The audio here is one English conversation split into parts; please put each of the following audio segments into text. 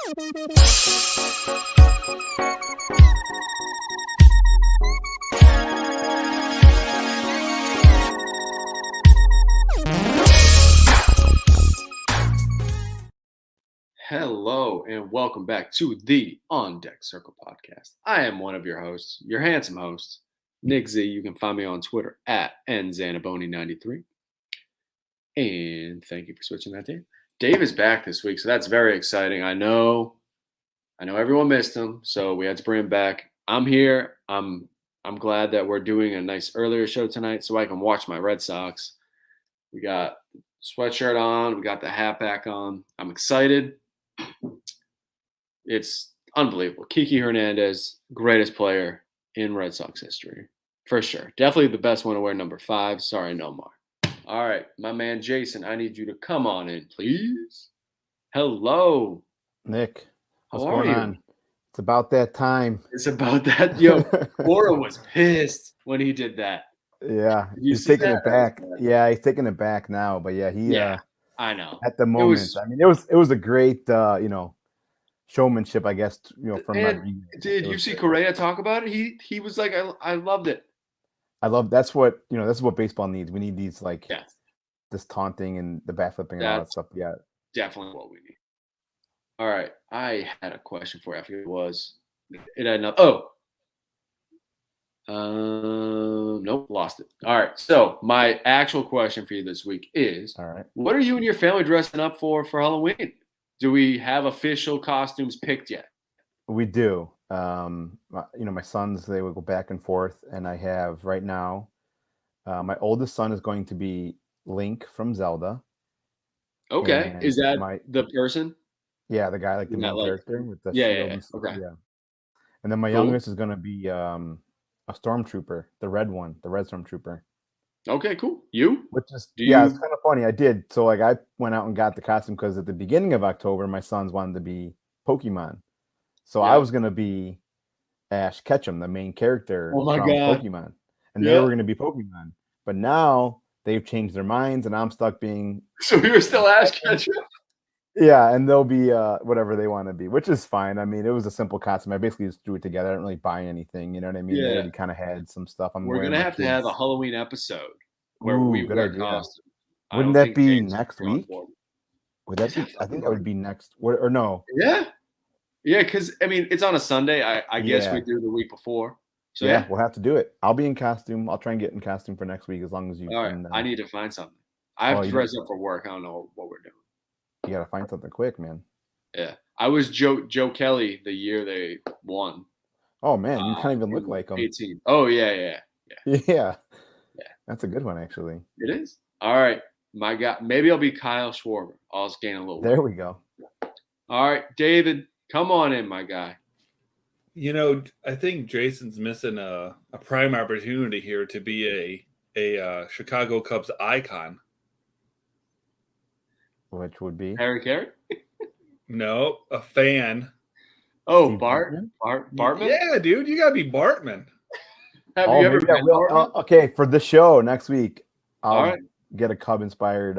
Hello and welcome back to the On Deck Circle podcast. I am one of your hosts, your handsome host, Nick Z. You can find me on Twitter at nzanaboni93. And thank you for switching that, Dave. Dave is back this week, so that's very exciting. I know everyone missed him, so we had to bring him back. I'm here. I'm glad that we're doing a nice earlier show tonight so I can watch my Red Sox. We got the sweatshirt on, we got the hat back on. I'm excited. It's unbelievable. Kiki Hernandez, greatest player in Red Sox history. For sure. Definitely the best one to wear number 5. Sorry, no more. All right, my man Jason, I need you to come on in, please. Hello. Nick, what's How going are you? on? It's about that time. It's about that. Yo, Cora was pissed when he did that. Yeah, You he's see taking that? it back. Yeah, he's taking it back now. But yeah, I know. at the moment, I mean, it was a great showmanship, I guess, from And did you see Correa talk about it? He was like, I loved it. That's what baseball needs. We need these Yeah. this taunting and the bat flipping and all that stuff. Yeah. Definitely what we need. All right. I had a question for you. I forget what it was. It had no. Nope, lost it. All right. So my actual question for you this week is, all right, what are you and your family dressing up for Halloween? Do we have official costumes picked yet? we do. My sons, they would go back and forth, and I have right now, my oldest son is going to be Link from Zelda. Okay. And Is that the person? Yeah, the guy, like the main character with the shield and stuff. Okay. Yeah. And then my youngest is going to be a stormtrooper, the red stormtrooper. Okay, cool. You? It's kind of funny. I did. So I went out and got the costume because at the beginning of October, my sons wanted to be Pokemon. So I was going to be Ash Ketchum, the main character from Pokemon. And they were going to be Pokemon. But now they've changed their minds and I'm stuck being... So you're still Ash Ketchum? Yeah, and they'll be whatever they want to be, which is fine. I mean, it was a simple costume. I basically just threw it together. I didn't really buy anything. You know what I mean? Yeah. They already kind of had some stuff. We're going to have to have a Halloween episode where we wear costumes. Wouldn't that be next week? Would that be? I think that would be next. Or no? Yeah. Yeah, because, I mean, it's on a Sunday. I guess we do the week before. So yeah, we'll have to do it. I'll be in costume. I'll try and get in costume for next week as long as you can. I need to find something. I have to dress up for work. I don't know what we're doing. You got to find something quick, man. Yeah. I was Joe Kelly the year they won. Oh, man. You can't even look like him. 18. Oh, yeah. Yeah. That's a good one, actually. It is. All right. My God. Maybe I'll be Kyle Schwarber. I'll just gain a little weight. There we go. All right. David, come on in, my guy. I think Jason's missing a prime opportunity here to be a Chicago Cubs icon. Which would be Harry Carey? No, a fan. Oh, Bartman? Yeah, dude, you gotta be Bartman. Have you ever been Bartman? Okay, for the show next week, I'll get a Cub inspired.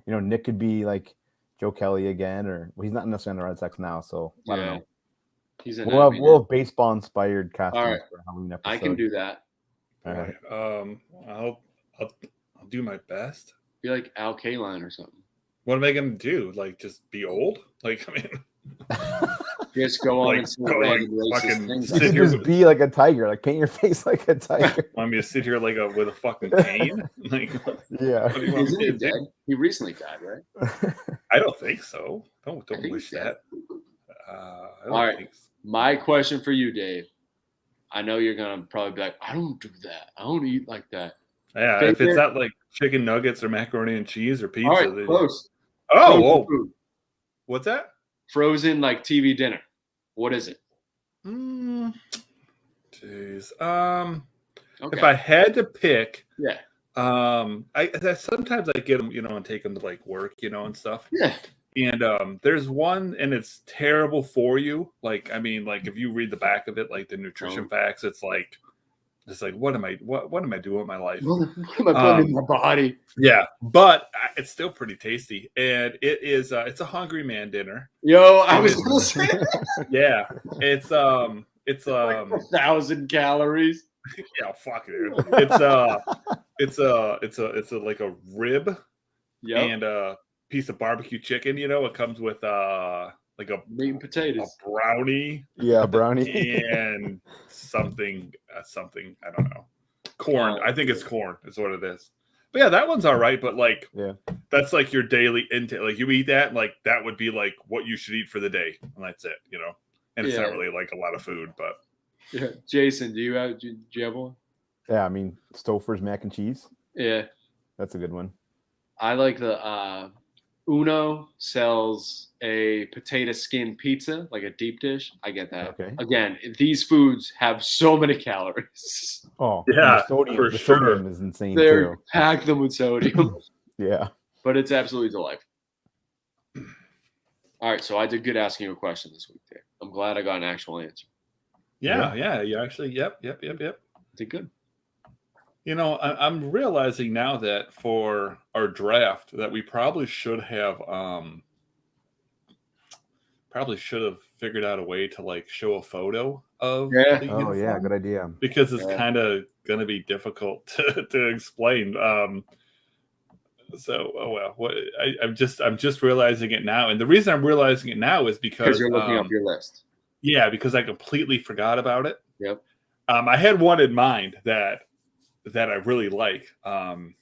Nick could be like Joe Kelly again, or he's not necessarily on the Red Sox now, so I don't know. We'll have baseball inspired costumes for Halloween episode. I can do that. All right. I'll do my best. Be like Al Kaline or something. What am I gonna do? Like, just be old? Like, I mean, just go on and sit here. Just be like a tiger. Like, paint your face like a tiger. Want me to sit here like with a fucking cane? Like, yeah. Isn't he dead? He recently died, right? I don't think so. Don't wish that. All right. So. My question for you, Dave. I know you're gonna probably be like, I don't do that. I don't eat like that. Yeah, if it's not like chicken nuggets or macaroni and cheese or pizza. All right, close. Oh, whoa. Food. What's that? Frozen like TV dinner. What is it? Jeez. If I had to pick, I sometimes I get them, and take them to like work, and stuff. Yeah. And there's one, and it's terrible for you. Like, I mean, like if you read the back of it, like the nutrition facts, it's like It's like, what am I doing with my life? What am I putting in my body? Yeah, but it's still pretty tasty, and it's a hungry man dinner. Yo, I was gonna say, yeah, it's like 1,000 calories. Yeah, fuck it. It's like a rib and a piece of barbecue chicken. It comes with like a meat and potatoes, a brownie. Yeah, a brownie and something I don't know. Corn. I think it's corn. Is what it is. But yeah, that one's all right. But like, that's like your daily intake. Like you eat that, like that would be like what you should eat for the day, and that's it. And it's not really like a lot of food, but. Yeah. Jason, do you have one? Yeah, I mean Stouffer's mac and cheese. Yeah, that's a good one. I like the Uno sells a potato skin pizza, like a deep dish. I get that. Okay. Again, these foods have so many calories. Oh yeah, the sodium is insane too. Pack them with sodium. Yeah, but it's absolutely delightful. All right, so I did good asking you a question this week, Dave. I'm glad I got an actual answer. Yeah. You actually, yep. Did good. I'm realizing now that for our draft that we probably should have figured out a way to like show a photo of the uniform. Yeah, good idea. Because it's kind of going to be difficult to explain. I'm just realizing it now, and the reason I'm realizing it now is because you're looking up your list. Yeah, because I completely forgot about it. Yep. I had one in mind that I really like, and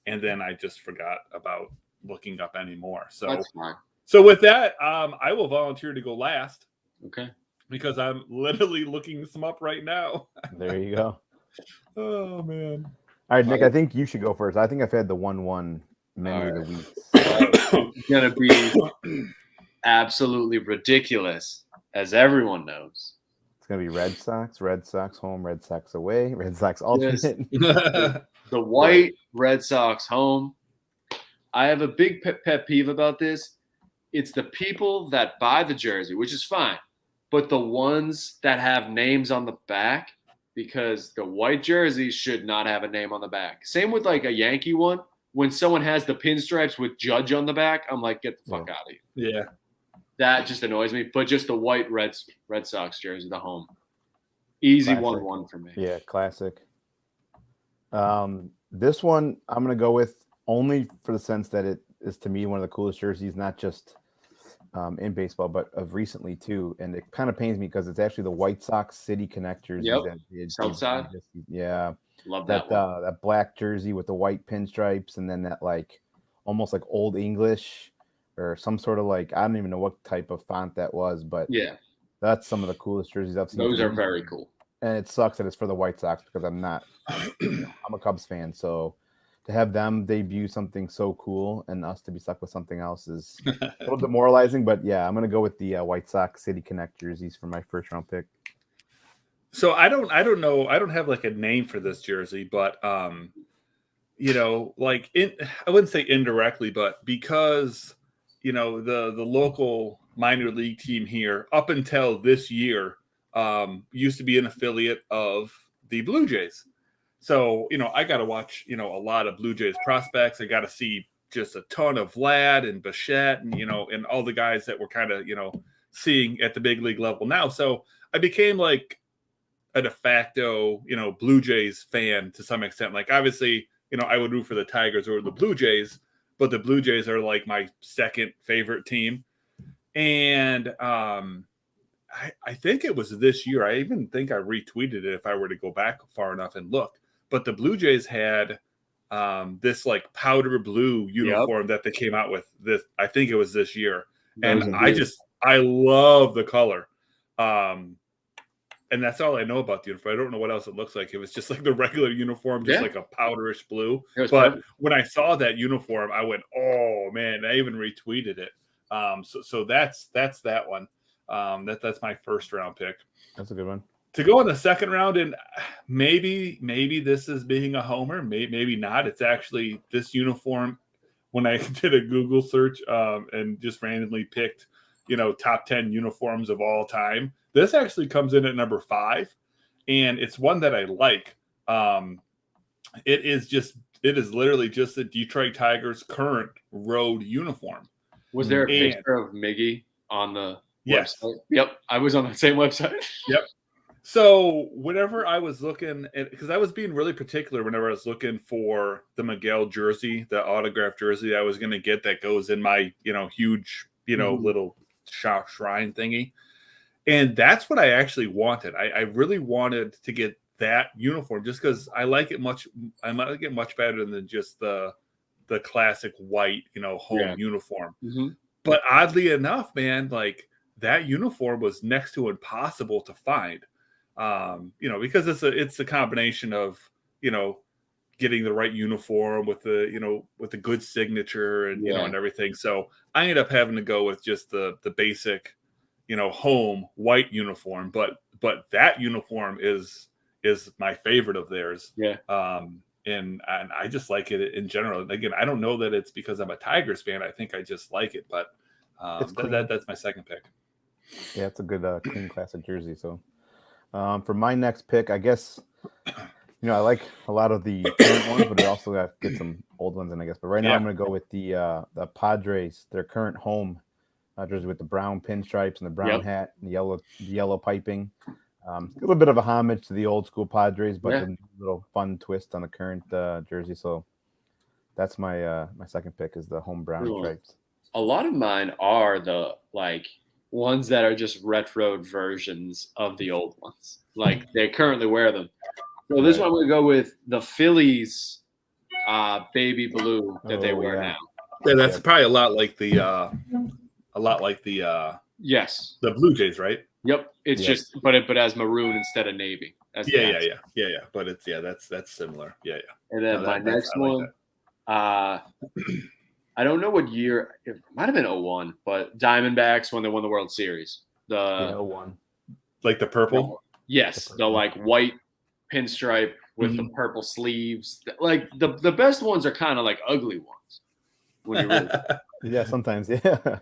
then I just forgot about looking up anymore. So that's fine. So with that, I will volunteer to go last. Okay. Because I'm literally looking some up right now. There you go. Oh man. All right, Nick. I think you should go first. I think I've had the 1-1 many of the weeks. It's gonna be absolutely ridiculous, as everyone knows. It's gonna be Red Sox home, Red Sox away, Red Sox alternate. The white Red Sox home. I have a big pet peeve about this. It's the people that buy the jersey, which is fine, but the ones that have names on the back, because the white jersey should not have a name on the back. Same with like a Yankee one. When someone has the pinstripes with Judge on the back, I'm like, get the fuck out of here. Yeah. That just annoys me. But just the white Red Sox jersey, the home. Easy 1-1 for me. Yeah, classic. This one I'm going to go with only for the sense that it is, to me, one of the coolest jerseys, not just in baseball, but of recently too. And it kind of pains me because it's actually the White Sox City Connect jersey. Yep. Southside. Yeah. Love that one. That black jersey with the white pinstripes, and then that like almost like Old English or some sort of like, I don't even know what type of font that was, but yeah, that's some of the coolest jerseys I've seen. Those are very cool. And it sucks that it's for the White Sox because I'm not. I'm a Cubs fan, so to have them debut something so cool and us to be stuck with something else is a little demoralizing. But yeah, I'm gonna go with the White Sox City Connect jerseys for my first round pick. So I don't know. I don't have like a name for this jersey, but like I wouldn't say indirectly, but because the local minor league team here up until this year used to be an affiliate of the Blue Jays. So, I got to watch, a lot of Blue Jays prospects. I got to see just a ton of Vlad and Bichette and, and all the guys that we're kind of, seeing at the big league level now. So I became like a de facto, Blue Jays fan to some extent. Like, obviously, I would root for the Tigers or the Blue Jays, but the Blue Jays are like my second favorite team. And I think it was this year. I even think I retweeted it if I were to go back far enough and look. But the Blue Jays had this like powder blue uniform that they came out with. This, I think it was this year, and I love the color. And that's all I know about the uniform. I don't know what else it looks like. It was just like the regular uniform, just like a powderish blue. But perfect. When I saw that uniform, I went, "Oh man!" I even retweeted it. So that's that one. That's my first round pick. That's a good one. To go in the second round, and maybe this is being a homer, maybe not. It's actually this uniform. When I did a Google search and just randomly picked, top 10 uniforms of all time, this actually comes in at number 5, and it's one that I like. It is literally just the Detroit Tigers current road uniform. Was there a picture of Miggy on the website? Yes. Yep, I was on that same website. Yep. So whenever I was looking at, because I was being really particular whenever I was looking for the Miguel jersey, the autographed jersey I was going to get that goes in my, huge, little shrine thingy. And that's what I actually wanted. I really wanted to get that uniform just because I like it much better than just the classic white, home uniform. Mm-hmm. But oddly enough, man, like that uniform was next to impossible to find. Because it's a combination of, getting the right uniform with the good signature and, and everything. So I ended up having to go with just the basic, home white uniform. But that uniform is my favorite of theirs. Yeah. And I just like it in general. Again, I don't know that it's because I'm a Tigers fan. I think I just like it, but that's my second pick. Yeah, it's a good clean classic jersey. So for my next pick, I guess, I like a lot of the current ones, but I also got to get some old ones in, I guess. But right now I'm going to go with the Padres, their current home jersey with the brown pinstripes and the brown hat and the yellow piping. A little bit of a homage to the old school Padres, but a little fun twist on the current jersey. So that's my my second pick is the home brown stripes. A lot of mine are the ones that are just retro versions of the old ones. Like they currently wear them. So this one I'm going to go with the Phillies baby blue that they wear now. Yeah, that's probably a lot like the yes, the Blue Jays, right? Yep. It's just but as maroon instead of navy. Yeah. But it's that's similar. Yeah. And then my next one, I don't know what year. It might have been 01, but Diamondbacks when they won the World Series. The 01. Like the purple? Yes, the white pinstripe with the purple sleeves. Like the best ones are kind of like ugly ones. When you really yeah, sometimes, yeah.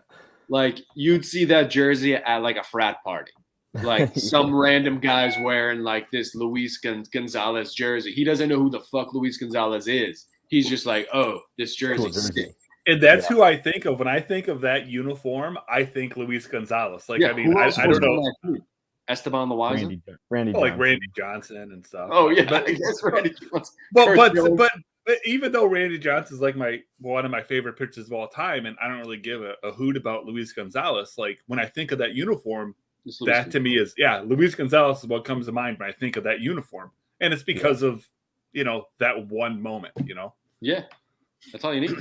Like you'd see that jersey at like a frat party. Like some random guy's wearing like this Luis Gonzalez jersey. He doesn't know who the fuck Luis Gonzalez is. He's just like, oh, this jersey's sick. And that's who I think of when I think of that uniform. I think Luis Gonzalez. Like, I mean, I don't know. Esteban Loaiza? Randy Johnson. Like Randy Johnson and stuff. Oh yeah, but I guess Randy Johnson. But even though Randy Johnson is one of my favorite pitchers of all time, and I don't really give a hoot about Luis Gonzalez. Like when I think of that uniform, that to me is Luis Gonzalez is what comes to mind when I think of that uniform, and it's because of that one moment. Yeah, that's all you need.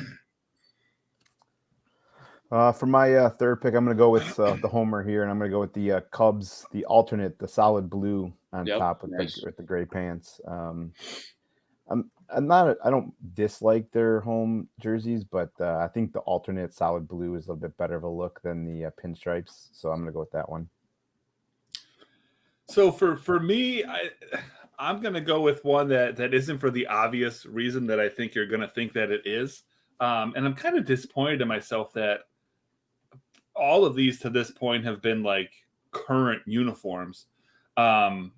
For my third pick, I'm going to go with the homer here, and I'm going to go with the Cubs, the alternate, the solid blue on top with the gray pants. I don't dislike their home jerseys, but I think the alternate solid blue is a little bit better of a look than the pinstripes, so I'm going to go with that one. So for me, I'm going to go with one that isn't for the obvious reason that I think you're going to think that it is. And I'm kind of disappointed in myself that all of these to this point have been like current uniforms. But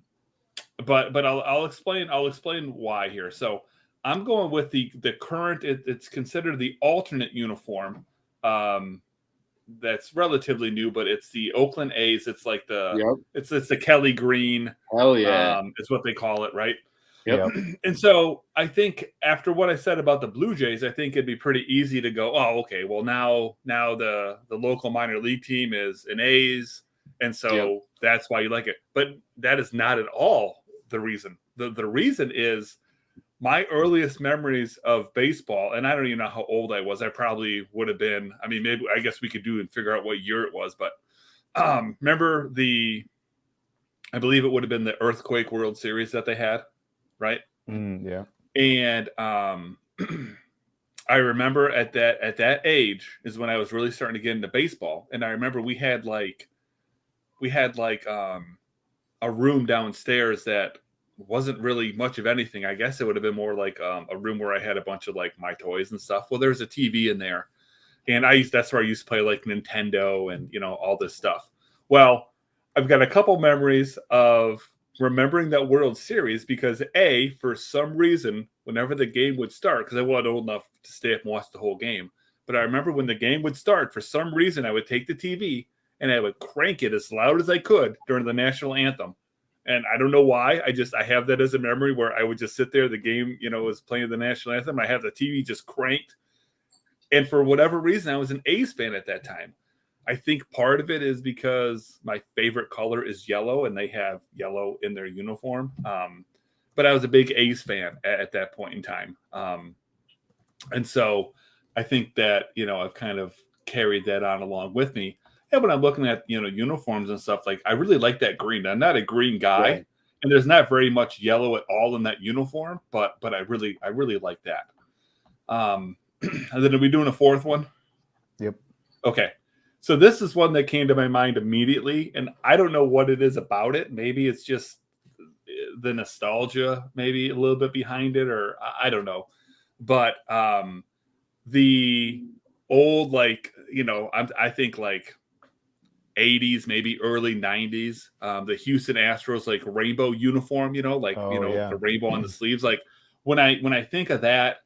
I'll explain why here. So I'm going with the current, it's considered the alternate uniform. That's relatively new, but it's the Oakland A's. It's like it's the Kelly green. Oh yeah. Is what they call it, right? Yep. And so I think after what I said about the Blue Jays, I think it'd be pretty easy to go, oh, okay, well now the local minor league team is an A's, and so that's why you like it. But that is not at all the reason. The reason is my earliest memories of baseball, and I don't even know how old I was. I probably would have been, I guess we could do and figure out what year it was, but remember I believe it would have been the Earthquake World Series that they had. Right. Yeah. And I remember at that age is when I was really starting to get into baseball. And I remember we had a room downstairs that wasn't really much of anything. I guess it would have been more like a room where I had a bunch of like my toys and stuff. Well, there's a TV in there. And that's where I used to play like Nintendo and all this stuff. Well, I've got a couple memories of remembering that World Series because for some reason, whenever the game would start, because I wasn't old enough to stay up and watch the whole game, but I remember when the game would start, for some reason, I would take the TV and I would crank it as loud as I could during the national anthem. And I don't know why. I have that as a memory where I would just sit there. The game, was playing the national anthem. I have the TV just cranked. And for whatever reason, I was an A's fan at that time. I think part of it is because my favorite color is yellow and they have yellow in their uniform. But I was a big A's fan at that point in time. And so I think that, I've kind of carried that on along with me. And when I'm looking at, uniforms and stuff, like I really like that green. I'm not a green guy, Right. and there's not very much yellow at all in that uniform, but I really like that. And then are we doing a fourth one? Yep. Okay. So this is one that came to my mind immediately, and I don't know what it is about it. Maybe it's just the nostalgia, maybe a little bit behind it, or I don't know. But the old, I think like 80s, maybe early 90s, the Houston Astros like rainbow uniform, the rainbow on the sleeves. Like when I think of that,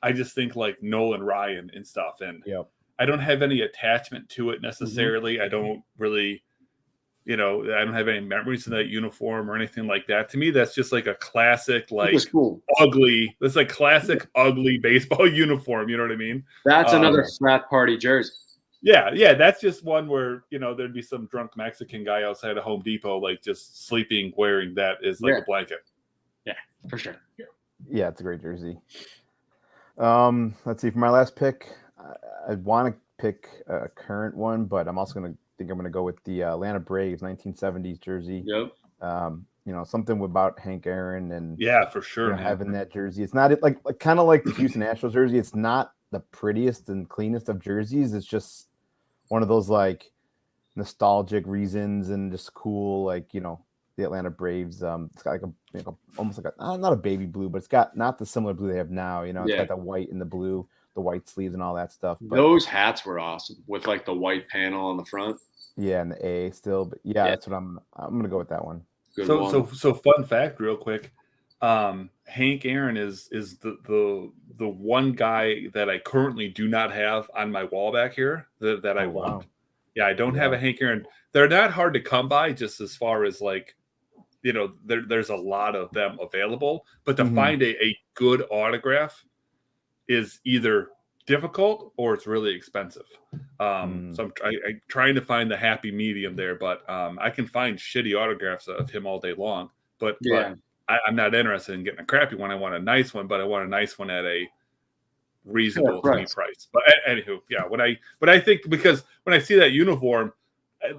I just think like Nolan Ryan and stuff. And I don't have any attachment to it necessarily. Mm-hmm. I don't really, I don't have any memories of that uniform or anything like that. To me, that's just like a classic, like cool. ugly. That's like classic ugly baseball uniform. You know what I mean? That's another frat party jersey. Yeah. That's just one where, there'd be some drunk Mexican guy outside of Home Depot, like just sleeping, wearing that as like a blanket. Yeah, for sure. Yeah, it's a great jersey. Let's see. For my last pick, I want to pick a current one, but I'm also I'm going to go with the Atlanta Braves 1970s jersey. Yep. Something about Hank Aaron and for sure, having that jersey. It's not like kind of like the Houston Astros jersey. It's not the prettiest and cleanest of jerseys. It's just one of those like nostalgic reasons and just cool, the Atlanta Braves. It's got like almost like not a baby blue, but it's got not the similar blue they have now. It's got the white and the blue, the white sleeves and all that stuff. But, those hats were awesome with like the white panel on the front. Yeah, and the A still, but that's what I'm gonna go with that one. So fun fact, real quick. Hank Aaron is the one guy that I currently do not have on my wall back here that I want. Wow. Yeah, I don't have a Hank Aaron. They're not hard to come by, just as far as like, there's a lot of them available, but to find a good autograph is either difficult or it's really expensive. So I'm trying to find the happy medium there, but I can find shitty autographs of him all day long, but I'm not interested in getting a crappy one. I want a nice one, but I want a nice one at a reasonable to me price. But anywho, but I think because when I see that uniform,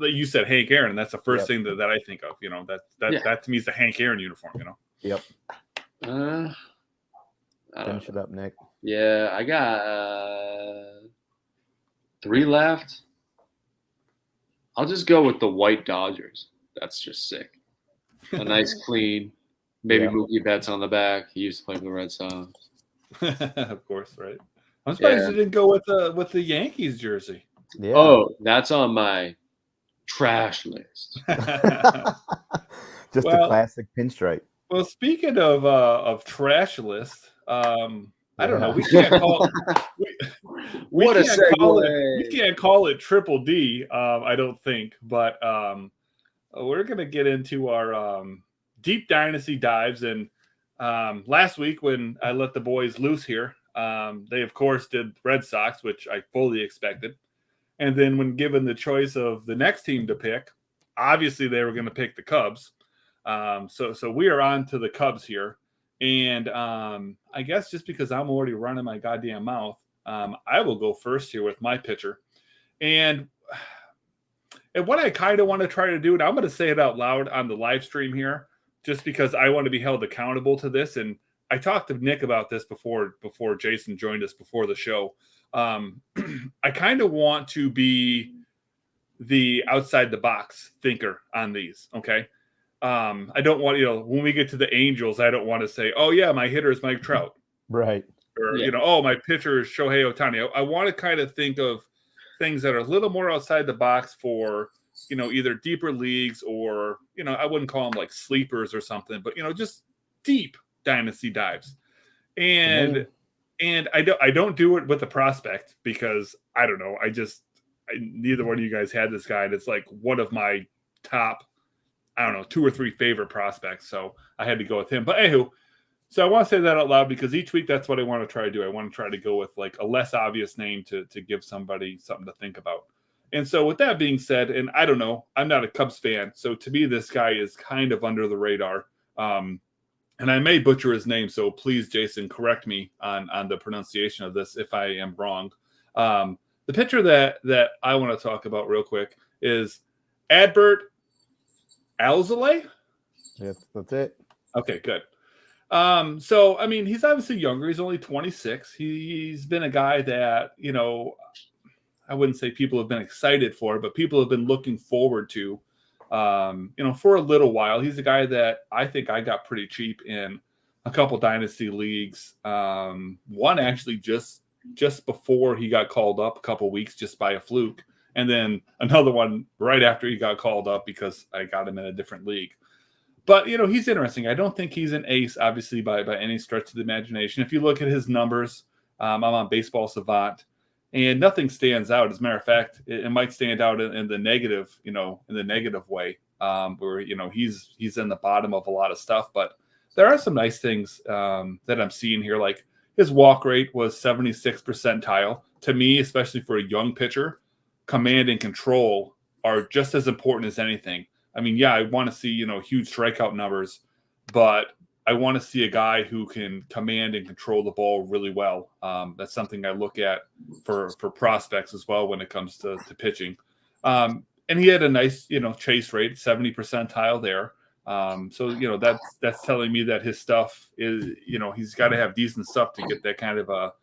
you said Hank Aaron, and that's the first thing that I think of. That to me is the Hank Aaron uniform. Yep. Finish it up, Nick. Yeah, I got 3 left. I'll just go with the white Dodgers. That's just sick. A nice clean. Maybe Mookie Betts on the back. He used to play for the Red Sox. Of course, right. I'm surprised you didn't go with the Yankees jersey. Yeah. Oh, that's on my trash list. Just a classic pinstripe. Well, speaking of trash list, I don't know. We can't call we can't call it Triple D. I don't think, but we're gonna get into our deep dynasty dives. And last week when I let the boys loose here, they of course did Red Sox, which I fully expected. And then when given the choice of the next team to pick, obviously they were going to pick the Cubs. So we are on to the Cubs here. And I guess just because I'm already running my goddamn mouth, I will go first here with my pitcher. And what I kind of want to try to do, and I'm going to say it out loud on the live stream here, just because I want to be held accountable to this. And I talked to Nick about this before Jason joined us before the show. I kind of want to be the outside the box thinker on these. Okay. I don't want, when we get to the Angels, I don't want to say, oh yeah, my hitter is Mike Trout. Right. Or, oh, my pitcher is Shohei Ohtani. I want to kind of think of things that are a little more outside the box for either deeper leagues or, I wouldn't call them like sleepers or something, but, just deep dynasty dives. And I don't do it with the prospect because I don't know. Neither one of you guys had this guy. And it's like one of my top, I don't know, 2 or 3 favorite prospects. So I had to go with him. But anywho, so I want to say that out loud because each week that's what I want to try to do. I want to try to go with like a less obvious name to give somebody something to think about. And so with that being said, and I don't know, I'm not a Cubs fan. So to me, this guy is kind of under the radar. And I may butcher his name. So please, Jason, correct me on the pronunciation of this if I am wrong. The pitcher that I want to talk about real quick is Adbert Alzolay. Yes, that's it. Okay, good. So, I mean, he's obviously younger. He's only 26. He's been a guy that, I wouldn't say people have been excited for, but people have been looking forward to, for a little while. He's a guy that I think I got pretty cheap in a couple dynasty leagues. One actually just before he got called up a couple weeks just by a fluke. And then another one right after he got called up because I got him in a different league. But, he's interesting. I don't think he's an ace, obviously, by any stretch of the imagination. If you look at his numbers, I'm on Baseball Savant, and nothing stands out. As a matter of fact, it might stand out in the negative, in the negative way, where, he's in the bottom of a lot of stuff. But there are some nice things that I'm seeing here. Like his walk rate was 76th percentile. To me, especially for a young pitcher, command and control are just as important as anything. I mean, yeah, I want to see, huge strikeout numbers, but I want to see a guy who can command and control the ball really well. That's something I look at for prospects as well when it comes to pitching. And he had a nice, chase rate, 70 percentile there. So, that's telling me that his stuff is, he's got to have decent stuff to get that kind of a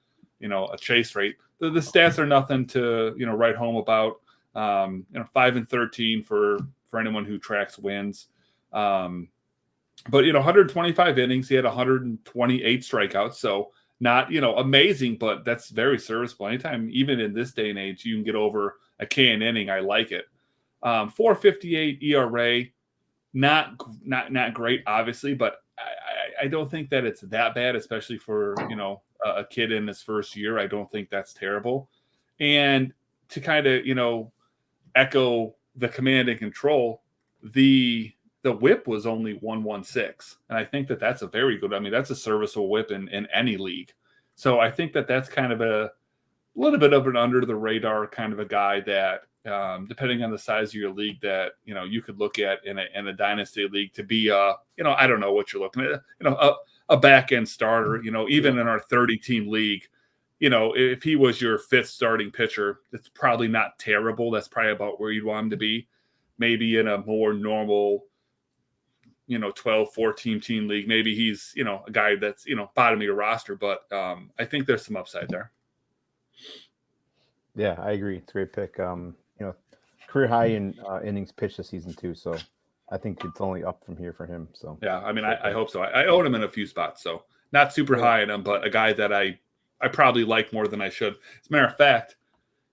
chase rate. The stats are nothing to, write home about. 5-13 for anyone who tracks wins. But, 125 innings, he had 128 strikeouts. So not, amazing, but that's very serviceable. Anytime, even in this day and age, you can get over a K an inning. I like it. 4.58 ERA, not great, obviously, but I don't think that it's that bad, especially for, a kid in his first year. I don't think that's terrible. And to kind of, echo the command and control, the whip was only 116. And I think that that's a very good, that's a serviceable whip in any league. So I think that that's kind of a little bit of an under the radar kind of a guy that, depending on the size of your league, that, you could look at in a dynasty league to be, I don't know what you're looking at, a back end starter, even in our 30 team league. If he was your 5th starting pitcher, it's probably not terrible. That's probably about where you'd want him to be. Maybe in a more normal, 12, 14 team league, maybe he's, a guy that's, bottom of your roster. But I think there's some upside there. Yeah, I agree. It's a great pick. Career high in innings pitched this season too. So I think it's only up from here for him. So yeah, I hope so. I own him in a few spots. So not super high in him, but a guy that I probably like more than I should. As a matter of fact,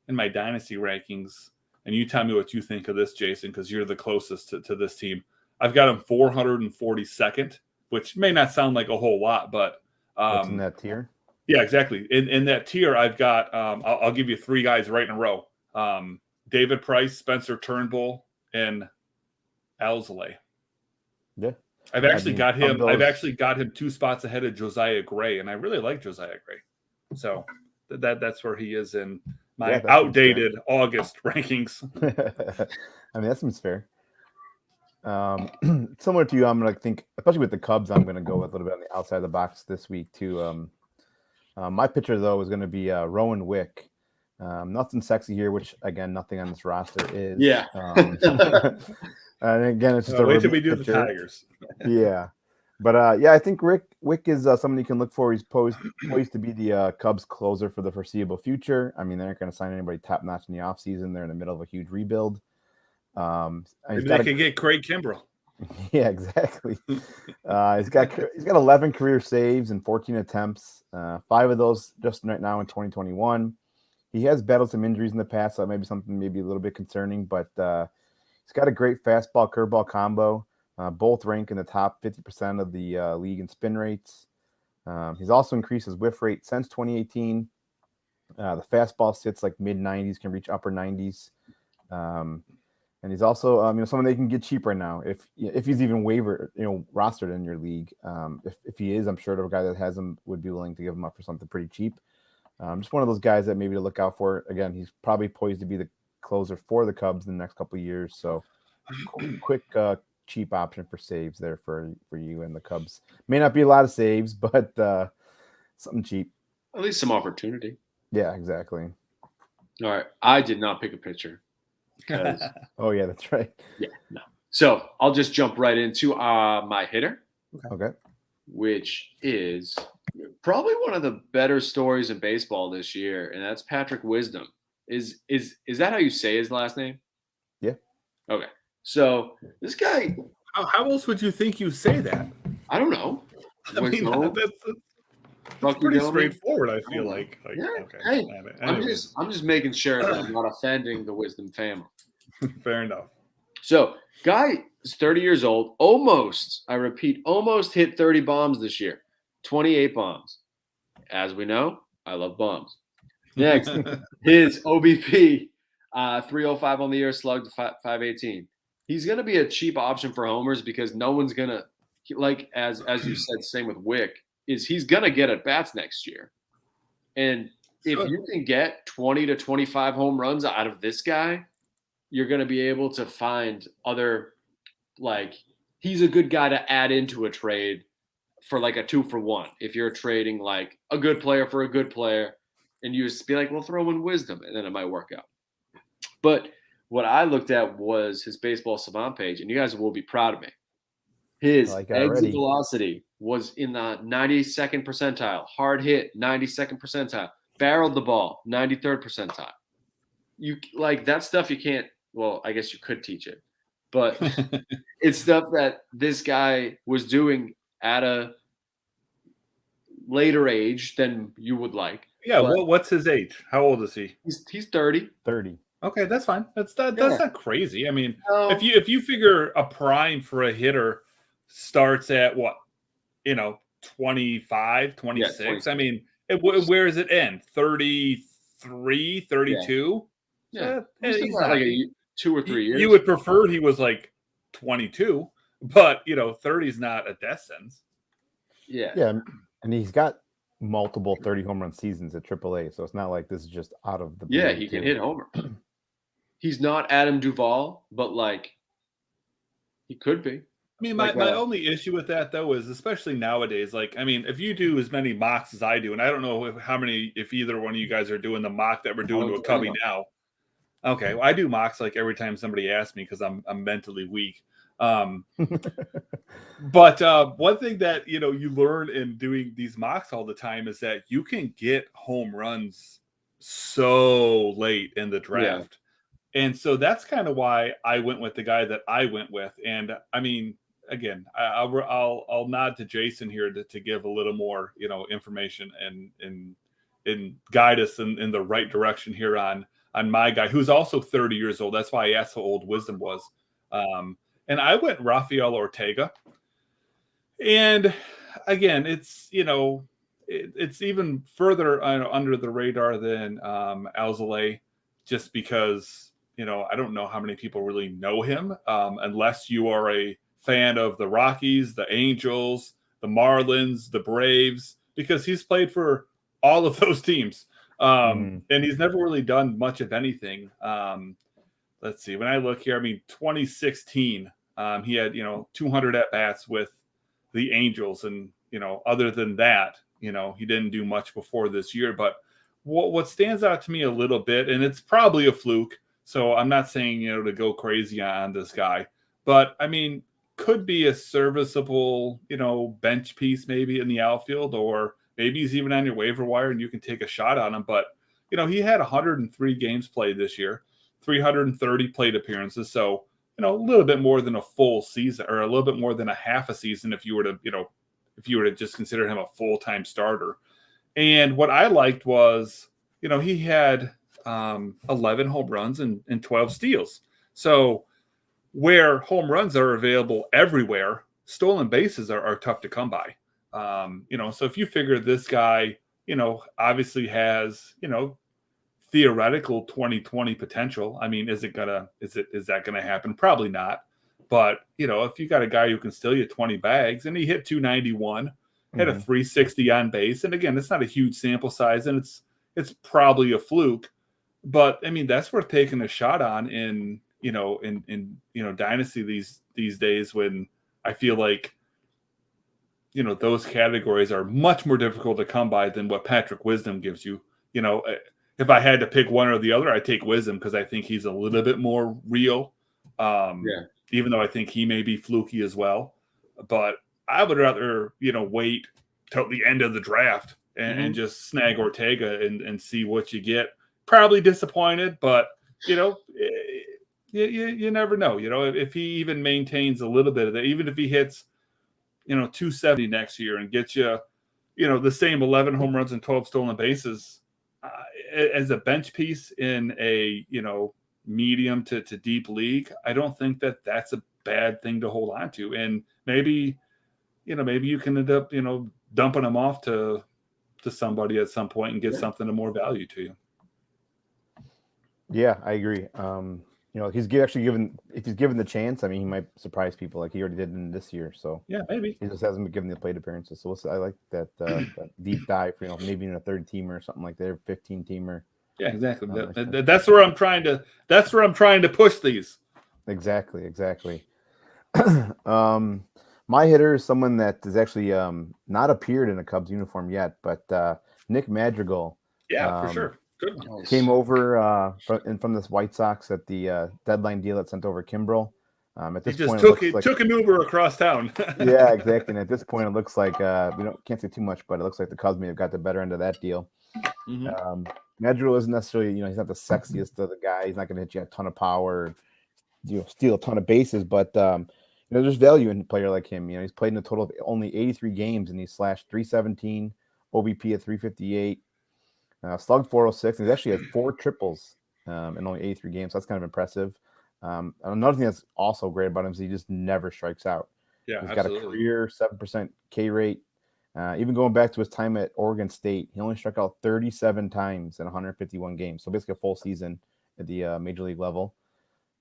in my dynasty rankings, and you tell me what you think of this, Jason, because you're the closest to this team. I've got him 442nd, which may not sound like a whole lot, but what's in that tier? Yeah, exactly. In that tier, I've got I'll give you 3 guys right in a row: David Price, Spencer Turnbull, and Alzolay. Yeah. I've actually got him 2 spots ahead of Josiah Gray, and I really like Josiah Gray. So that's where he is in my outdated August rankings. That seems fair. Similar to you, I'm going to think, especially with the Cubs, I'm going to go with a little bit on the outside of the box this week too. My pitcher, though, is going to be Rowan Wick. Nothing sexy here, which, again, nothing on this roster is. Yeah. And again, it's just wait till we do pitcher. The Tigers. Yeah. But, I think Wick is somebody you can look for. He's poised to be the Cubs closer for the foreseeable future. I mean, they're not going to sign anybody top-notch in the offseason. They're in the middle of a huge rebuild. Maybe they could get Craig Kimbrell. Yeah, exactly. He's got 11 career saves and 14 attempts. 5 of those just right now in 2021. He has battled some injuries in the past, so that may be something maybe a little bit concerning, but He's got a great fastball curveball combo. Both rank in the top 50% of the league in spin rates. He's also increased his whiff rate since 2018. The fastball sits like mid 90s, can reach upper 90s. And he's also, someone they can get cheap right now if he's even rostered in your league. If he is, I'm sure the guy that has him would be willing to give him up for something pretty cheap. Just one of those guys that maybe to look out for. Again, he's probably poised to be the closer for the Cubs in the next couple of years. So quick, cheap option for saves there for you and the Cubs. May not be a lot of saves, but something cheap. At least some opportunity. Yeah, exactly. All right. I did not pick a pitcher. Oh, yeah, that's right. Yeah, no. So I'll just jump right into my hitter. Okay. Which is probably one of the better stories in baseball this year, and that's Patrick Wisdom. Is that how you say his last name? Yeah. Okay. So this guy. How else would you think you say that? I don't know. I mean, that's pretty straightforward. I feel like yeah. Okay. Hey, I'm just making sure that I'm not offending the Wisdom family. Fair enough. So, guy is 30 years old. Almost hit 30 bombs this year. 28 bombs. As we know, I love bombs. Next, his OBP, 305 on the year, slugged 518. He's going to be a cheap option for homers because no one's going to, like as you said, same with Wick, he's going to get at bats next year. And if you can get 20 to 25 home runs out of this guy, you're going to be able to find other, he's a good guy to add into a trade for like a 2-for-1. If you're trading like a good player for a good player and you just be like, well, throw in Wisdom and then it might work out. But what I looked at was his Baseball Savant page, and you guys will be proud of me. His exit velocity was in the 92nd percentile, hard hit 92nd percentile, barreled the ball 93rd percentile. You like that stuff you can't. Well, I guess you could teach it, but it's stuff that this guy was doing at a later age than you would like. Yeah. What's his age? How old is he? He's 30. 30. Okay, that's fine. That's not crazy. I mean, if you figure a prime for a hitter starts at what, 25, 26. I mean, where does it end? 33, 32? Yeah. He's not like 2 or 3 years. You would prefer he was like 22, but 30 is not a death sentence. Yeah. Yeah, and he's got multiple 30 home run seasons at AAA, so it's not like this is just out of the blue. Yeah, he can hit homers. He's not Adam Duvall, but he could be. I mean, my only issue with that though is, especially nowadays, if you do as many mocks as I do, and I don't know if either one of you guys are doing the mock that we're doing to a Cubby now. Okay, well, I do mocks every time somebody asks me because I'm mentally weak. But one thing that you learn in doing these mocks all the time is that you can get home runs so late in the draft. Yeah. And so that's kind of why I went with the guy that I went with. And I mean, again, I'll nod to Jason here to give a little more, information and guide us in the right direction here on my guy, who's also 30 years old. That's why I asked how old Wisdom was. And I went Rafael Ortega. And again, it's, it's even further under the radar than Alzolay, just because, I don't know how many people really know him, unless you are a fan of the Rockies, the Angels, the Marlins, the Braves, because he's played for all of those teams. And he's never really done much of anything. Let's see. When I look here, 2016, he had, 200 at-bats with the Angels. And, other than that, he didn't do much before this year. But what stands out to me a little bit, and it's probably a fluke, so I'm not saying, to go crazy on this guy, but could be a serviceable, bench piece maybe in the outfield, or maybe he's even on your waiver wire and you can take a shot on him. But, he had 103 games played this year, 330 plate appearances. So, a little bit more than a full season, or a little bit more than a half a season if you were to just consider him a full-time starter. And what I liked was, he had 11 home runs and 12 steals. So where home runs are available everywhere, stolen bases are tough to come by. So if you figure this guy, obviously has, theoretical 2020 potential. I mean, is that going to happen? Probably not. But, if you got a guy who can steal you 20 bags and he hit 291, had a 360 on base. And again, it's not a huge sample size and it's probably a fluke, but I mean, that's worth taking a shot on in Dynasty these days when I feel like, those categories are much more difficult to come by than what Patrick Wisdom gives you. If I had to pick one or the other, I'd take Wisdom because I think he's a little bit more real. Even though I think he may be fluky as well. But I would rather, wait till the end of the draft and just snag Ortega and see what you get. Probably disappointed, but, you never know. If he even maintains a little bit of that, even if he hits, 270 next year and gets you, the same 11 home runs and 12 stolen bases as a bench piece in a, medium to deep league, I don't think that's a bad thing to hold on to. And maybe you can end up, dumping him off to somebody at some point and get something of more value to you. Yeah, I agree. If he's given the chance, I mean, he might surprise people like he already did in this year. So yeah, maybe he just hasn't been given the plate appearances. So I like that, that deep dive for, maybe in a third teamer or something like that, or 15 teamer. Yeah, exactly. That's where I'm trying to push these. Exactly. My hitter is someone that has actually not appeared in a Cubs uniform yet, but Nick Madrigal. Yeah, for sure. Good. Came over from this White Sox at the deadline deal that sent over Kimbrel. At this point, took an Uber across town. Yeah, exactly. And at this point, it looks like can't say too much, but it looks like the Cubs may have got the better end of that deal. Madrigal isn't necessarily, he's not the sexiest of the guy. He's not going to hit you a ton of power, steal a ton of bases, but there's value in a player like him. He's played in a total of only 83 games and he's slashed 317, OBP at 358, slugged 406. And he's actually had 4 triples in only 83 games. So that's kind of impressive. Another thing that's also great about him is he just never strikes out. Yeah, he's got a career 7% K rate. Even going back to his time at Oregon State, he only struck out 37 times in 151 games. So basically a full season at the major league level.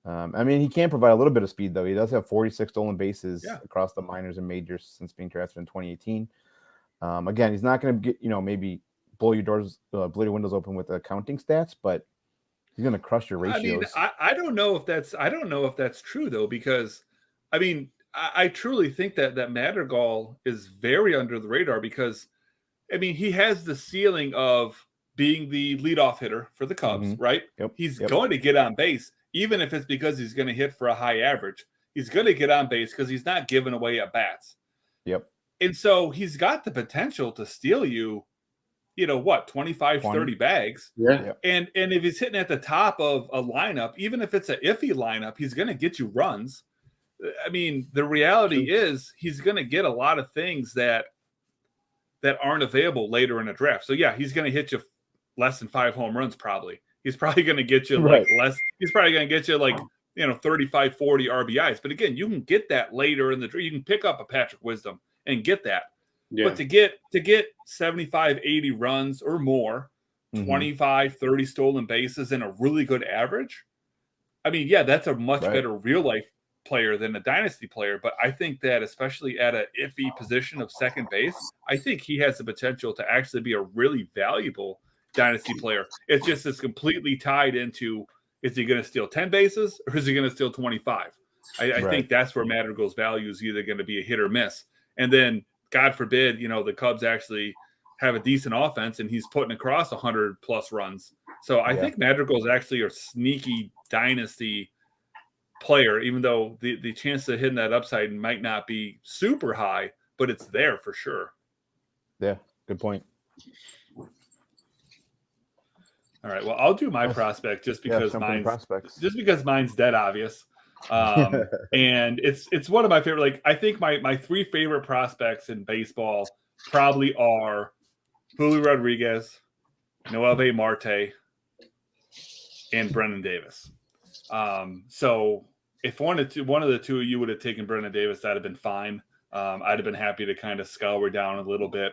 I mean, he can provide a little bit of speed, though. He does have 46 stolen bases across the minors and majors since being drafted in 2018. Again, he's not going to get, maybe blow your windows open with the counting stats, but he's going to crush your ratios. I mean, I don't know if that's true, though, because, I mean, I truly think that Madrigal is very under the radar because, I mean, he has the ceiling of being the leadoff hitter for the Cubs, right? He's going to get on base, even if it's because he's going to hit for a high average. He's going to get on base because he's not giving away at bats. And so he's got the potential to steal you, 25, 30 bags. And if he's hitting at the top of a lineup, even if it's an iffy lineup, he's going to get you runs. I mean, the reality is he's going to get a lot of things that aren't available later in a draft. So, yeah, he's going to hit you less than 5 home runs probably. He's probably going to get you less. He's probably going to get you 35, 40 RBIs. But, again, you can get that later in the draft. You can pick up a Patrick Wisdom and get that. Yeah. But to get 75, 80 runs or more, 25, 30 stolen bases and a really good average, I mean, yeah, that's a much better real-life player than a dynasty player, but I think that especially at an iffy position of second base, I think he has the potential to actually be a really valuable dynasty player. It's completely tied into, is he going to steal 10 bases or is he going to steal 25? I think that's where Madrigal's value is either going to be a hit or miss. And then, God forbid, the Cubs actually have a decent offense and he's putting across 100 plus runs. So I think Madrigal's actually a sneaky dynasty player, even though the chance of hitting that upside might not be super high, but it's there for sure. Yeah, good point. All right, well, I'll do my prospect just because mine's dead obvious. And it's one of my favorite. Like, I think my 3 favorite prospects in baseball probably are Julio Rodriguez, Noelvi Marte, and Brendan Davis. So if one of the two of you would have taken Brendan Davis, that'd have been fine. I'd have been happy to kind of scour down a little bit.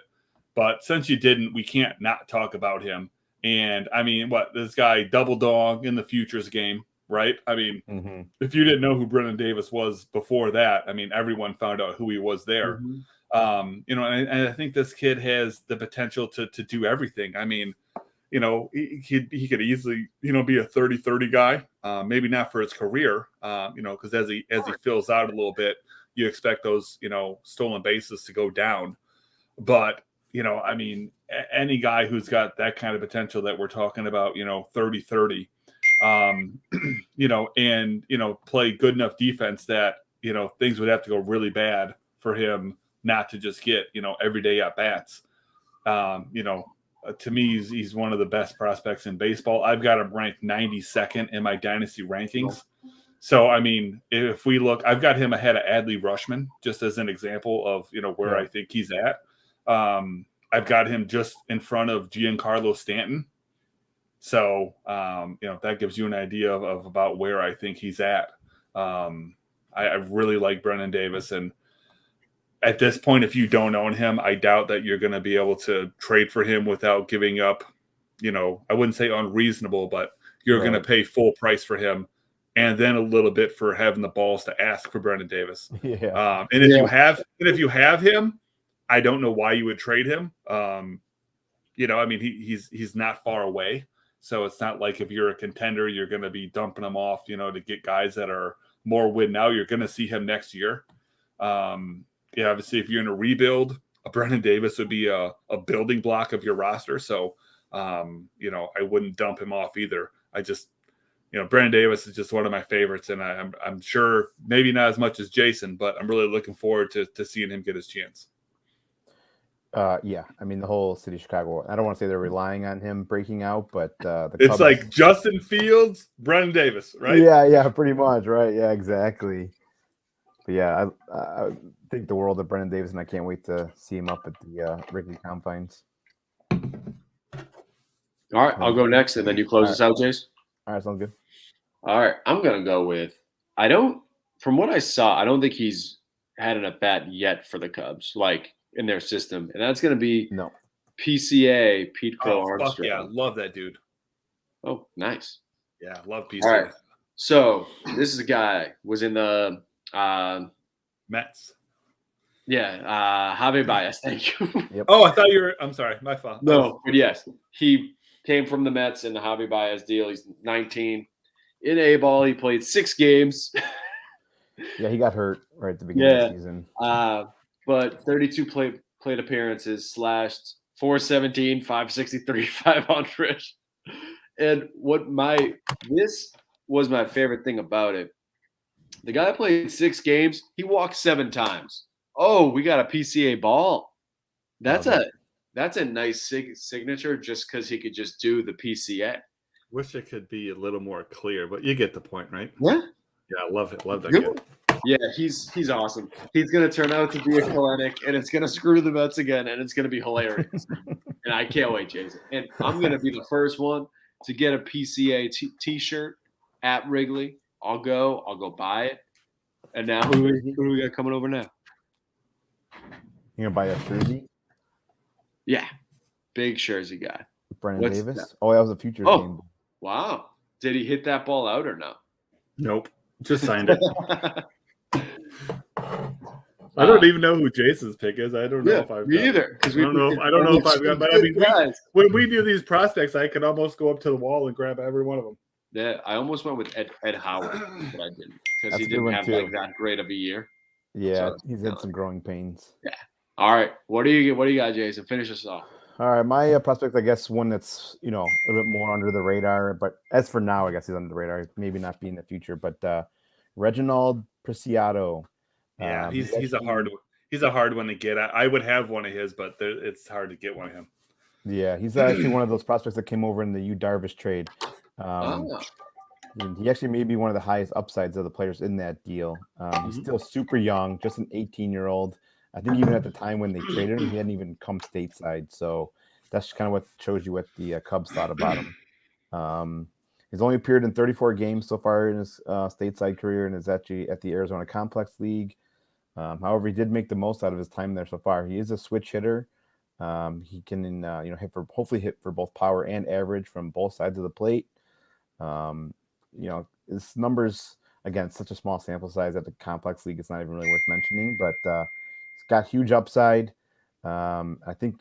But since you didn't, we can't not talk about him. And I mean, this guy double dog in the futures game, right? I mean, if you didn't know who Brendan Davis was before that, I mean, everyone found out who he was there. And I think this kid has the potential to do everything. I mean, he could easily, be a 30-30 guy. Maybe not for his career, because as he fills out a little bit, you expect those, stolen bases to go down. But, I mean, any guy who's got that kind of potential that we're talking about, 30-30, and, play good enough defense that, things would have to go really bad for him not to just get, everyday at bats. To me, he's one of the best prospects in baseball. I've got him ranked 92nd in my dynasty rankings. So, I mean, if we look, I've got him ahead of Adley Rutschman, just as an example of, where I think he's at. I've got him just in front of Giancarlo Stanton. So, that gives you an idea of about where I think he's at. I really like Brendan Davis. And at this point, if you don't own him, I doubt that you're going to be able to trade for him without giving up, I wouldn't say unreasonable, but you're going to pay full price for him. And then a little bit for having the balls to ask for Brendan Davis. And if you have him, I don't know why you would trade him. I mean, he's not far away. So it's not like if you're a contender, you're going to be dumping him off, to get guys that are more win now. You're going to see him next year. Obviously, if you're in a rebuild, a Brendan Davis would be a building block of your roster. So, I wouldn't dump him off either. I just, Brendan Davis is just one of my favorites, and I'm sure maybe not as much as Jason, but I'm really looking forward to seeing him get his chance. I mean, the whole city of Chicago, I don't want to say they're relying on him breaking out, but it's Cubs, like Justin Fields, Brendan Davis, right? Yeah, pretty much, right? Yeah, exactly. But yeah, I think the world of Brendan Davis, and I can't wait to see him up at the Wrigley Confines. All right, I'll go next, and then you close us out, Jace. All right, sounds good. All right, I'm going to go with, from what I saw, I don't think he's had an at-bat yet for the Cubs, like in their system. And that's going to be PCA, Pete Crow Armstrong. Yeah, love that dude. Oh, nice. Yeah, love PCA. All right, so this is a guy, was in the Mets. Yeah, Javi Baez, thank you. Yep. Oh, I thought you were – I'm sorry, my fault. No, but yes, he came from the Mets in the Javi Baez deal. He's 19. In A-ball, he played 6 games. Yeah, he got hurt right at the beginning of the season. But 32 plate appearances, slashed 417, 563, 500. And this was my favorite thing about it. The guy played 6 games. He walked 7 times. Oh, we got a PCA ball. That's a nice signature just because he could just do the PCA. Wish it could be a little more clear, but you get the point, right? Yeah. Yeah, I love it. Love that kid. Yeah, he's awesome. He's going to turn out to be a clinic, and it's going to screw the Mets again, and it's going to be hilarious. And I can't wait, Jason. And I'm going to be the first one to get a PCA T-shirt at Wrigley. I'll go buy it. And now who do we got coming over now? You gonna buy a jersey? Yeah, big jersey guy. Brendan Davis. Oh, that was a futures game. Wow. Did he hit that ball out or no? Nope. Just signed it. I don't even know who Jason's pick is. I don't know if I've me either. I don't know if I've got. But I mean, when we do these prospects, I can almost go up to the wall and grab every one of them. Yeah, I almost went with Ed Howard, but I didn't because he didn't have like that great of a year. Yeah, he's had some growing pains. Yeah. All right. What do you got, Jason? Finish us off. All right, my prospect, I guess, one that's a little bit more under the radar, but as for now, I guess he's under the radar. Maybe not be in the future, but Reginald Preciado. Yeah, he's a hard one to get. I would have one of his, but it's hard to get one of him. Yeah, he's actually one of those prospects that came over in the Yu Darvish trade. He actually may be one of the highest upsides of the players in that deal. He's still super young, just an 18-year-old. I think even at the time when they traded him, he hadn't even come stateside. So that's kind of what shows you what the Cubs thought about him. He's only appeared in 34 games so far in his stateside career, and is actually at the Arizona Complex League. However, he did make the most out of his time there so far. He is a switch hitter. He can, hopefully hit for both power and average from both sides of the plate. His numbers, again, such a small sample size at the Complex League, it's not even really worth mentioning, but it's got huge upside. I think,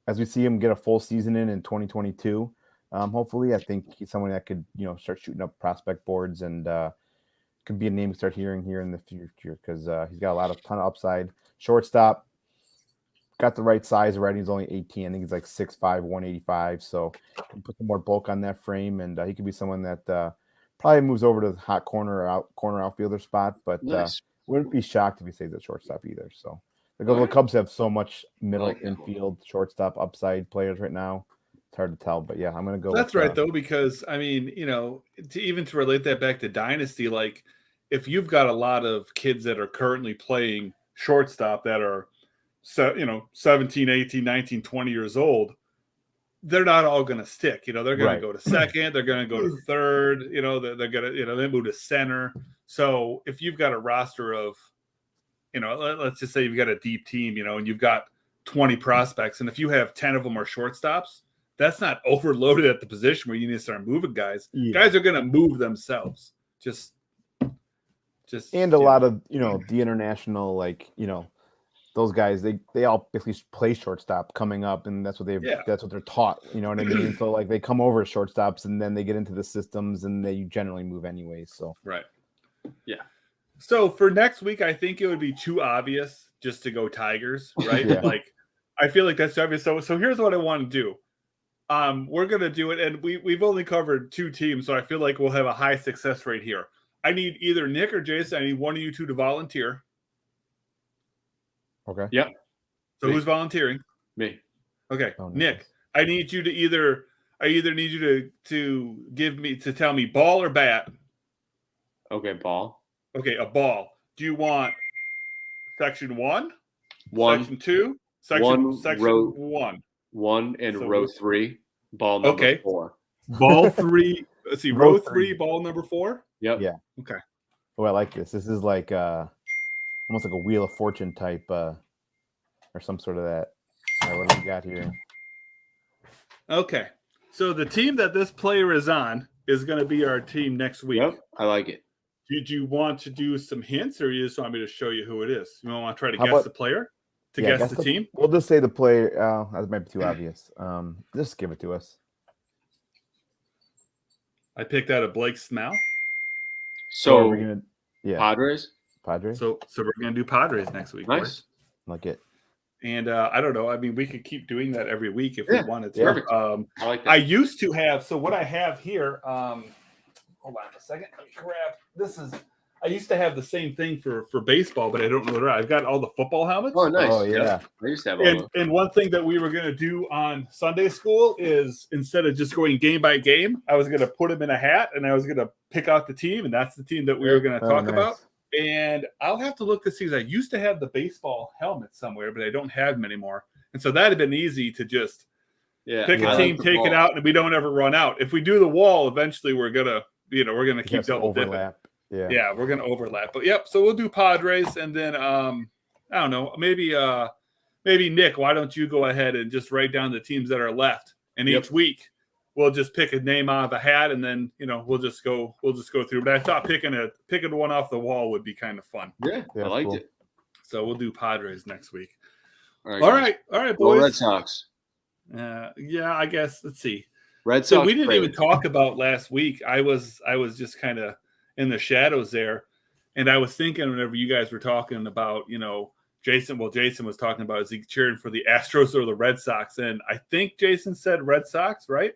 as we see him get a full season in 2022, hopefully, I think he's someone that could, start shooting up prospect boards and could be a name to start hearing here in the future because he's got a ton of upside. Shortstop, got the right size already. He's only 18. I think he's like 6'5", 185. So can put some more bulk on that frame, and he could be someone that probably moves over to the hot corner outfielder spot. But Nice. Wouldn't be shocked if he stays at shortstop either. So the Cubs have so much middle infield shortstop upside players right now. It's hard to tell, but yeah, I'm gonna go. That's right though, because I mean, to relate that back to Dynasty, like if you've got a lot of kids that are currently playing shortstop that are 17, 18, 19, 20 years old, they're not all going to stick. They're going to go to second, they're going to go to third, they're going to, they move to center. So if you've got a roster of, let's just say you've got a deep team, and you've got 20 prospects, and if you have 10 of them are shortstops, that's not overloaded at the position where you need to start moving guys. Yeah. Guys are going to move themselves. Just and a lot of, the international, those guys, they all basically play shortstop coming up, and that's what they're taught. You know what I mean? So they come over as shortstops, and then they get into the systems, and they generally move anyways. So right, yeah. So for next week, I think it would be too obvious just to go Tigers, right? Yeah. I feel like that's obvious. So here's what I want to do. We're gonna do it, and we've only covered 2 teams, so I feel like we'll have a high success rate here. I need either Nick or Jason. I need one of you two to volunteer. Okay. Yep. So Me. Who's volunteering? Me. Okay. Oh, Nick, I need you to I either need you to tell me ball or bat. Okay, ball. Okay, a ball. Do you want section 1? Section 2? Section row 1. 1 and so row 3. Ball number 4. Ball 3. Let's see. Row 3, ball number 4. Yep. Yeah. Okay. Oh, I like this. This is like almost like a Wheel of Fortune type or some sort of that. All right, what do we got here? Okay. So the team that this player is on is going to be our team next week. Yep, I like it. Did you want to do some hints, or you just want me to show you who it is? You want to try to guess the player? Guess the team? We'll just say the player. That might be too obvious. Just give it to us. I picked out a Blake Snell. So we're gonna, Padres. So we're gonna do Padres next week. Nice, boys. Like it. And I don't know. I mean, we could keep doing that every week if we wanted to. Perfect. I like that. I used to have. So what I have here. Hold on a second. Let me grab. I used to have the same thing for baseball, but I don't know what I've got all the football helmets. Oh, nice. Oh, yeah. I used to have all and one thing that we were going to do on Sunday school is instead of just going game by game, I was going to put them in a hat and I was going to pick out the team. And that's the team that we were going to talk about. And I'll have to look to see, because I used to have the baseball helmet somewhere, but I don't have them anymore. And so that'd have been easy to just pick a team, take it out, and we don't ever run out. If we do the wall, eventually we're going to keep double dipping. Yeah, we're going to overlap. But so we'll do Padres, and then I don't know, maybe Nick, why don't you go ahead and just write down the teams that are left, and each week we'll just pick a name out of a hat, and then we'll just go through. But I thought picking one off the wall would be kind of fun. Yeah, I liked it. So we'll do Padres next week. All right, boys. Well, Red Sox. I guess. Let's see. Red Sox. So we didn't even talk about last week. I was just kind of in the shadows there, and I was thinking whenever you guys were talking about, Jason was talking about, is he cheering for the Astros or the Red Sox? And I think Jason said Red Sox, right?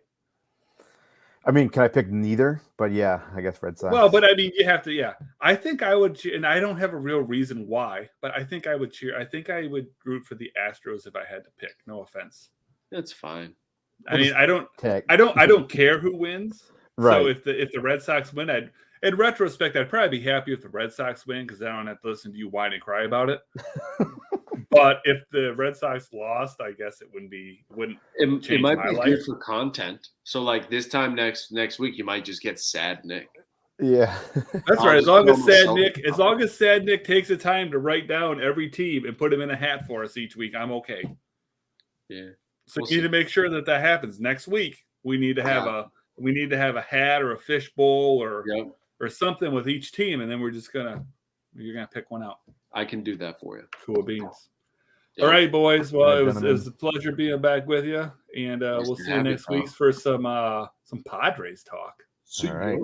I mean, can I pick neither? But yeah, I guess Red Sox. Well, but I mean, you have to. Yeah, I think I would, and I don't have a real reason why, but I think I would cheer. I think I would root for the Astros if I had to pick. No offense. That's fine. I mean, I don't care who wins. Right. So if the Red Sox win, in retrospect, I'd probably be happy if the Red Sox win because I don't have to listen to you whine and cry about it. But if the Red Sox lost, I guess it wouldn't. It might my be life. good for content. So like this time next week, you might just get sad Nick. Yeah, That's right. As long as Sad Nick takes the time to write down every team and put them in a hat for us each week, I'm okay. Yeah. So you need to make sure that happens next week. We need to have a hat or a fish bowl or something with each team, and then you're gonna pick one out. I can do that for you. Cool beans. Yep. All right, boys. Well, right, it was a pleasure being back with you, and we'll see you next week for some Padres talk. All right.